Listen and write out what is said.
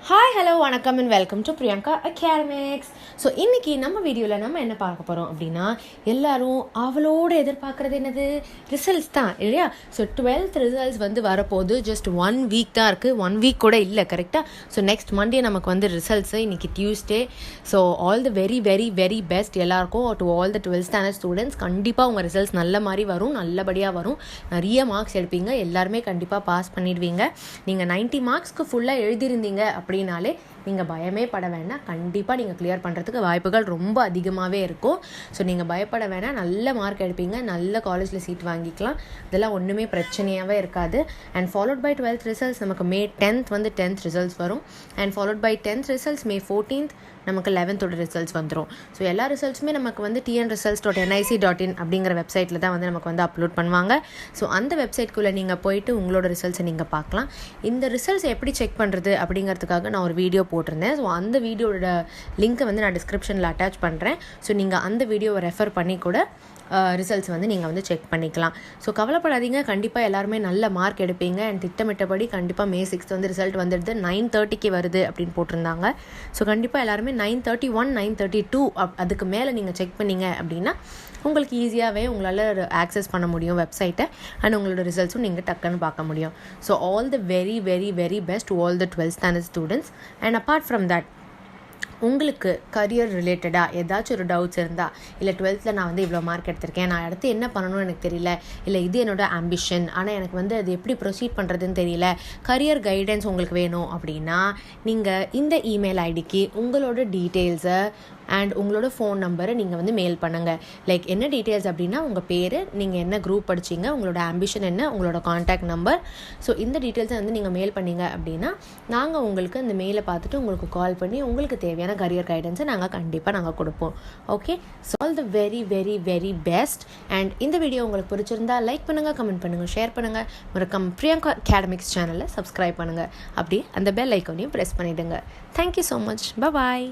Hi hello வணக்கம் and welcome to Priyanka academics. So இன்றைக்கி நம்ம வீடியோவில் நம்ம என்ன பார்க்க போகிறோம் அப்படின்னா, எல்லோரும் அவளோடு எதிர்பார்க்குறது என்னது? ரிசல்ட்ஸ் தான் இல்லையா? ஸோ 12th ரிசல்ட்ஸ் வரப்போகுது. ஜஸ்ட் 1 வீக் தான் இருக்குது, 1 வீக் கூட இல்லை கரெக்டாக. ஸோ நெக்ஸ்ட் மண்டே நமக்கு ரிசல்ட்ஸு, இன்றைக்கி Tuesday. So all the very very very best எல்லாருக்கும். To all the 12th standard students, கண்டிப்பாக உங்கள் ரிசல்ட்ஸ் நல்ல மாதிரி வரும், நல்லபடியாக வரும், நிறைய மார்க்ஸ் எடுப்பீங்க, எல்லாருமே கண்டிப்பாக பாஸ் பண்ணிடுவீங்க. நீங்கள் 90 மார்க்ஸ்க்கு ஃபுல்லாக எழுதியிருந்தீங்க அப்படின்னாலே நீங்கள் பயமே பட வேண்டாம், கண்டிப்பாக நீங்கள் கிளியர் பண்ணுறதுக்கு வாய்ப்புகள் ரொம்ப அதிகமாகவே இருக்கும். ஸோ நீங்கள் பயப்பட வேணாம், நல்ல மார்க் எடுப்பீங்க, நல்ல காலேஜில் சீட் வாங்கிக்கலாம், இதெல்லாம் ஒன்றுமே பிரச்சனையாகவே இருக்காது. And followed by 12th results நமக்கு May 10th 10th ரிசல்ட்ஸ் வரும். And followed by 10th results May 14th நமக்கு 11th ரிசல்ட்ஸ் வந்துடும். ஸோ எல்லா ரிசல்ட்ஸுமே நமக்கு tnresults.nic.in அப்படிங்கிற வெப்சைட்டில் தான் நமக்கு அப்லோட் பண்ணுவாங்க. ஸோ அந்த வெப்சைட்குள்ளே நீங்கள் போயிட்டு உங்களோட ரிசல்ட்ஸை நீங்கள் பார்க்கலாம். இந்த ரிசல்ட்ஸ் எப்படி செக் பண்ணுறது அப்படிங்கிறதுக்காக நான் ஒரு வீடியோ போட்டிருந்தேன். ஸோ அந்த வீடியோட லிங்க்கை நான் டிஸ்கிரிப்ஷனில் அட்டாச் பண்ணுறேன். ஸோ நீங்கள் அந்த வீடியோவை ரெஃபர் பண்ணி கூட ரிசல்ட்ஸ் நீங்கள் செக் பண்ணிக்கலாம். ஸோ கவலைப்படாதீங்க, கண்டிப்பாக எல்லாருமே நல்ல மார்க் எடுப்பீங்க. அண்ட் திட்டமிட்டபடி கண்டிப்பாக May 6th ரிசல்ட் வந்துடுது. 9:30 வருது அப்படின்னு போட்டிருந்தாங்க. ஸோ கண்டிப்பாக எல்லாருமே 9:31 9:32 அதுக்கு மேலே நீங்கள் செக் பண்ணிங்க அப்படின்னா உங்களுக்கு ஈஸியாகவே உங்களால் ஆக்சஸ் பண்ண முடியும் வெப்சைட்டை. அண்ட் உங்களோட ரிசல்ட்ஸும் நீங்கள் டக்குன்னு பார்க்க முடியும். So all the very very very best to all the 12th standard students. And apart from that, உங்களுக்கு கரியர் ரிலேட்டடாக ஏதாச்சும் ஒரு டவுட்ஸ் இருந்தால், இல்லை 12th நான் இவ்வளோ மார்க் எடுத்திருக்கேன், நான் அடுத்து என்ன பண்ணணும்னு எனக்கு தெரியல, இல்லை இது என்னோட ஆம்பிஷன், ஆனால் எனக்கு அது எப்படி ப்ரொசீட் பண்ணுறதுன்னு தெரியல, கரியர் கைடன்ஸ் உங்களுக்கு வேணும் அப்படின்னா நீங்கள் இந்த இமெயில் ஐடிக்கு உங்களோட டீட்டெயில்ஸை அண்ட் உங்களோட ஃபோன் நம்பரை நீங்கள் மெயில் பண்ணுங்கள். லைக் என்ன டீட்டெயில்ஸ் அப்படின்னா, உங்கள் பேர், நீங்கள் என்ன குரூப் படிச்சிங்க, உங்களோட ஆம்பிஷன் என்ன, உங்களோட காண்டாக்ட் நம்பர். ஸோ இந்த டீட்டெயில்ஸை நீங்கள் மெயில் பண்ணிங்க அப்படின்னா நாங்கள் உங்களுக்கு அந்த மெயிலை பார்த்துட்டு உங்களுக்கு கால் பண்ணி உங்களுக்கு தேவையான கரியர் கைடன்ஸை கண்டிப்பாக கொடுப்போம். Okay, so all the very very very best. And இந்த வீடியோ உங்களுக்கு பிடிச்சிருந்தா லைக் பண்ணுங்கள், கமெண்ட் பண்ணுங்கள், ஷேர் பண்ணுங்கள். மறக்காம பிரியங்கா அகாடமிக்ஸ் சேனலை சப்ஸ்கிரைப் பண்ணுங்கள். அப்படியே அந்த பெல் ஐக்கானையும் ப்ரெஸ் பண்ணிவிடுங்க. Thank you so much. பாய்.